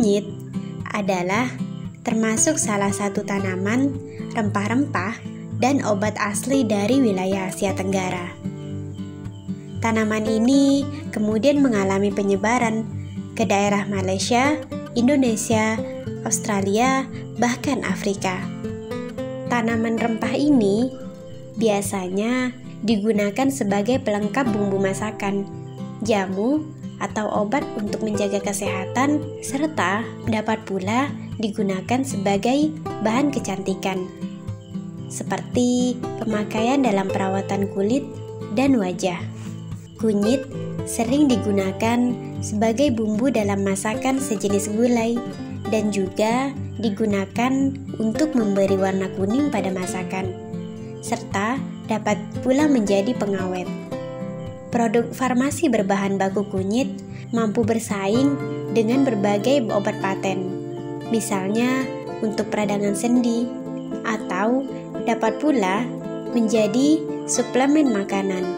Kunyit adalah termasuk salah satu tanaman, rempah-rempah, dan obat asli dari wilayah Asia Tenggara. Tanaman ini kemudian mengalami penyebaran ke daerah Malaysia, Indonesia, Australia, bahkan Afrika. Tanaman rempah ini biasanya digunakan sebagai pelengkap bumbu masakan, jamu, atau obat untuk menjaga kesehatan, serta dapat pula digunakan sebagai bahan kecantikan, seperti pemakaian dalam perawatan kulit dan wajah. Kunyit sering digunakan sebagai bumbu dalam masakan sejenis gulai dan juga digunakan untuk memberi warna kuning pada masakan, serta dapat pula menjadi pengawet. Produk farmasi berbahan baku kunyit mampu bersaing dengan berbagai obat paten, misalnya untuk peradangan sendi, atau dapat pula menjadi suplemen makanan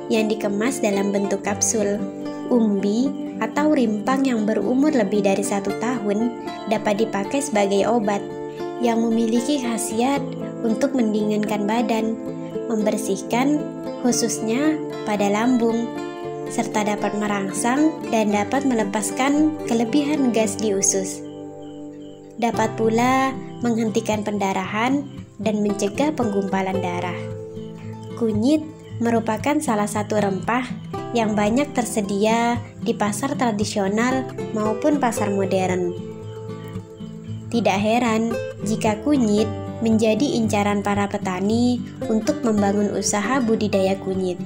yang dikemas dalam bentuk kapsul. Umbi atau rimpang yang berumur lebih dari 1 tahun dapat dipakai sebagai obat yang memiliki khasiat untuk mendinginkan badan, membersihkan khususnya pada lambung, serta dapat merangsang dan dapat melepaskan kelebihan gas di usus. Dapat pula menghentikan pendarahan dan mencegah penggumpalan darah. Kunyit merupakan salah satu rempah yang banyak tersedia di pasar tradisional maupun pasar modern. Tidak heran jika kunyit menjadi incaran para petani untuk membangun usaha budidaya kunyit,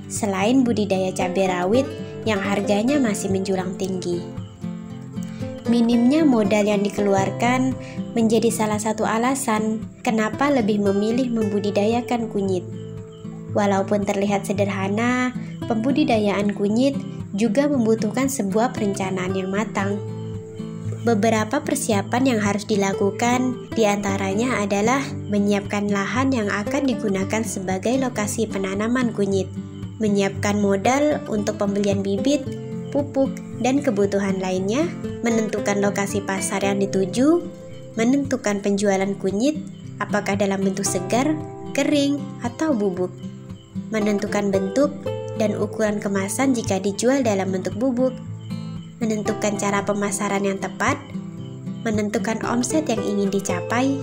selain budidaya cabai rawit yang harganya masih menjulang tinggi. Minimnya modal yang dikeluarkan menjadi salah satu alasan kenapa lebih memilih membudidayakan kunyit. Walaupun terlihat sederhana, pembudidayaan kunyit juga membutuhkan sebuah perencanaan yang matang. Beberapa persiapan yang harus dilakukan diantaranya adalah menyiapkan lahan yang akan digunakan sebagai lokasi penanaman kunyit, menyiapkan modal untuk pembelian bibit, pupuk, dan kebutuhan lainnya, menentukan lokasi pasar yang dituju, menentukan penjualan kunyit, apakah dalam bentuk segar, kering, atau bubuk, menentukan bentuk dan ukuran kemasan jika dijual dalam bentuk bubuk, menentukan cara pemasaran yang tepat, menentukan omset yang ingin dicapai,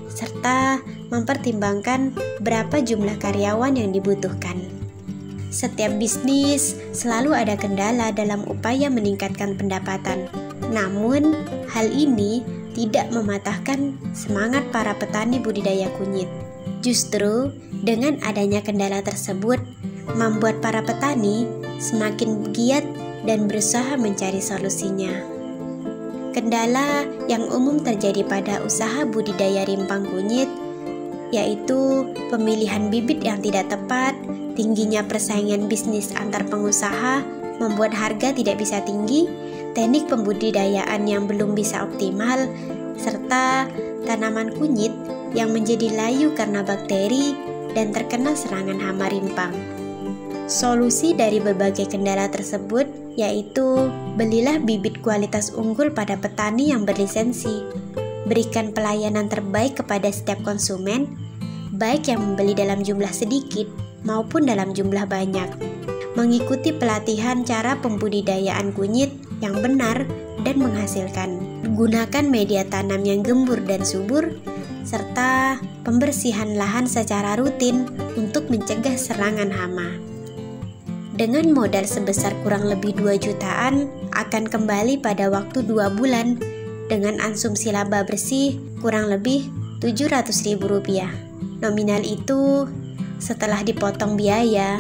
serta mempertimbangkan berapa jumlah karyawan yang dibutuhkan. Setiap bisnis selalu ada kendala dalam upaya meningkatkan pendapatan. Namun, hal ini tidak mematahkan semangat para petani budidaya kunyit. Justru, dengan adanya kendala tersebut, membuat para petani semakin giat dan berusaha mencari solusinya. Kendala yang umum terjadi pada usaha budidaya rimpang kunyit yaitu pemilihan bibit yang tidak tepat, tingginya persaingan bisnis antar pengusaha membuat harga tidak bisa tinggi, teknik pembudidayaan yang belum bisa optimal, serta tanaman kunyit yang menjadi layu karena bakteri dan terkena serangan hama rimpang. Solusi dari berbagai kendala tersebut yaitu belilah bibit kualitas unggul pada petani yang berlisensi, berikan pelayanan terbaik kepada setiap konsumen, baik yang membeli dalam jumlah sedikit maupun dalam jumlah banyak, mengikuti pelatihan cara pembudidayaan kunyit yang benar dan menghasilkan, gunakan media tanam yang gembur dan subur, serta pembersihan lahan secara rutin untuk mencegah serangan hama. Dengan modal sebesar kurang lebih 2 jutaan, akan kembali pada waktu 2 bulan dengan asumsi laba bersih kurang lebih Rp700.000. Nominal itu setelah dipotong biaya.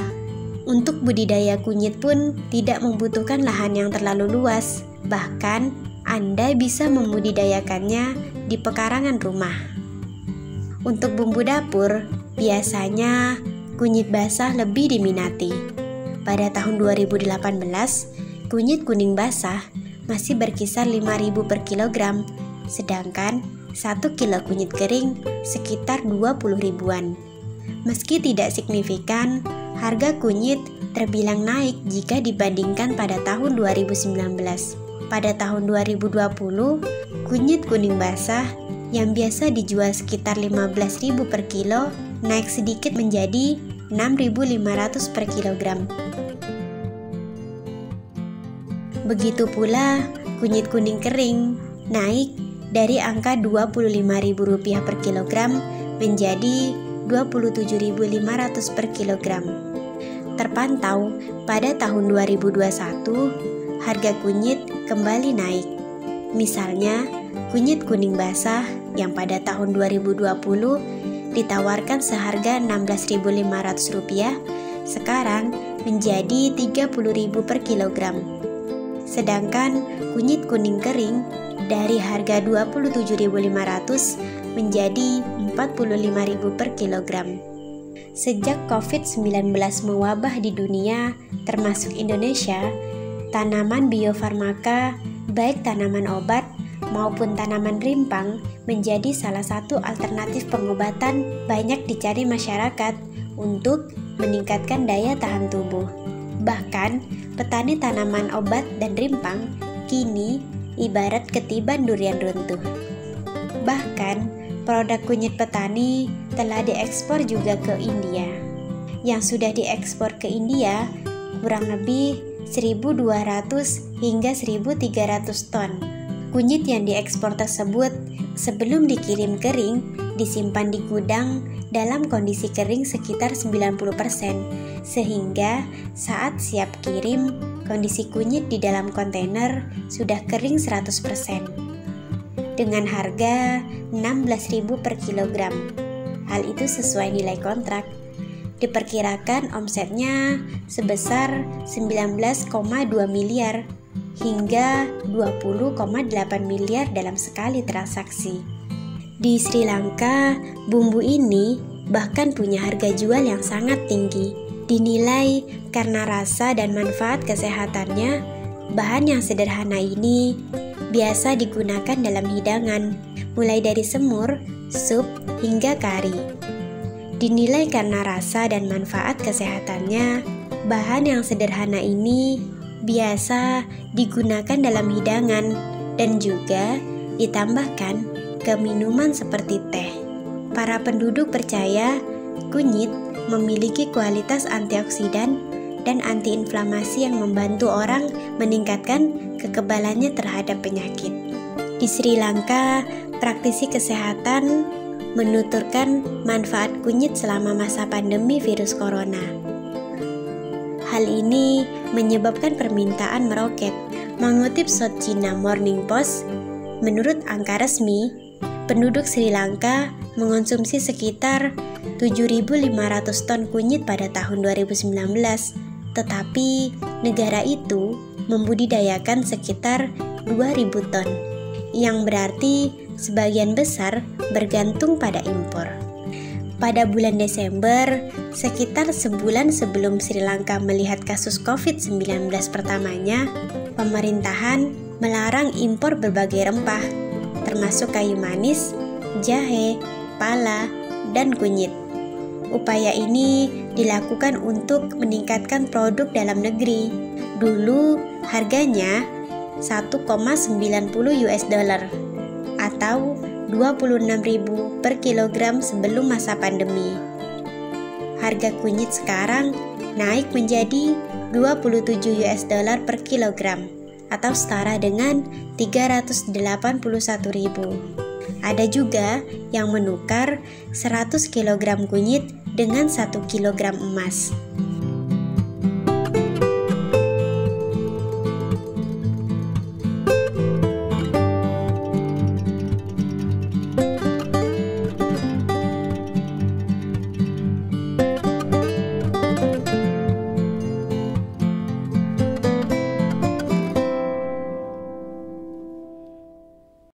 Untuk budidaya kunyit pun tidak membutuhkan lahan yang terlalu luas. Bahkan, Anda bisa membudidayakannya di pekarangan rumah. Untuk bumbu dapur, biasanya kunyit basah lebih diminati. Pada tahun 2018, kunyit kuning basah masih berkisar 5.000 per kilogram, sedangkan 1 kilo kunyit kering sekitar 20 ribuan. Meski tidak signifikan, harga kunyit terbilang naik jika dibandingkan pada tahun 2019. Pada tahun 2020, kunyit kuning basah yang biasa dijual sekitar 15.000 per kilo naik sedikit menjadi 6.500 per kilogram. Begitu pula kunyit kuning kering naik dari angka Rp25.000 per kilogram menjadi Rp27.500 per kilogram. Terpantau pada tahun 2021, harga kunyit kembali naik. Misalnya, kunyit kuning basah yang pada tahun 2020 ditawarkan seharga Rp16.500, sekarang menjadi Rp30.000 per kilogram. Sedangkan kunyit kuning kering dari harga Rp27.500 menjadi Rp45.000 per kilogram. Sejak COVID-19 mewabah di dunia, termasuk Indonesia, tanaman biofarmaka, baik tanaman obat maupun tanaman rimpang, menjadi salah satu alternatif pengobatan banyak dicari masyarakat untuk meningkatkan daya tahan tubuh. Bahkan, petani tanaman obat dan rimpang kini ibarat ketiban durian runtuh. Bahkan, produk kunyit petani telah diekspor juga ke India. Yang sudah diekspor ke India kurang lebih 1.200 hingga 1.300 ton. Kunyit yang diekspor tersebut sebelum dikirim kering disimpan di gudang dalam kondisi kering sekitar 90%, sehingga saat siap kirim, kondisi kunyit di dalam kontainer sudah kering 100%. Dengan harga Rp16.000 per kilogram. Hal itu sesuai nilai kontrak. Diperkirakan omsetnya sebesar 19,2 miliar hingga 20,8 miliar dalam sekali transaksi. Di Sri Lanka, bumbu ini bahkan punya harga jual yang sangat tinggi. Dinilai karena rasa dan manfaat kesehatannya, bahan yang sederhana ini biasa digunakan dalam hidangan, mulai dari semur, sup, hingga kari. Dinilai karena rasa dan manfaat kesehatannya, bahan yang sederhana ini biasa digunakan dalam hidangan dan juga ditambahkan ke minuman seperti teh. Para penduduk percaya kunyit memiliki kualitas antioksidan dan antiinflamasi yang membantu orang meningkatkan kekebalannya terhadap penyakit. Di Sri Lanka, praktisi kesehatan menuturkan manfaat kunyit selama masa pandemi virus corona. Hal ini menyebabkan permintaan meroket. Mengutip South China Morning Post, menurut angka resmi, penduduk Sri Lanka mengonsumsi sekitar 7.500 ton kunyit pada tahun 2019, tetapi negara itu membudidayakan sekitar 2.000 ton, yang berarti sebagian besar bergantung pada impor. Pada bulan Desember, sekitar sebulan sebelum Sri Lanka melihat kasus COVID-19 pertamanya, pemerintahan melarang impor berbagai rempah, termasuk kayu manis, jahe, pala, dan kunyit. Upaya ini dilakukan untuk meningkatkan produk dalam negeri. Dulu harganya 1,90 US dollar atau 26.000 per kilogram sebelum masa pandemi. Harga kunyit sekarang naik menjadi 27 US dollar per kilogram atau setara dengan 381.000. Ada juga yang menukar 100 kg kunyit dengan 1 kg emas.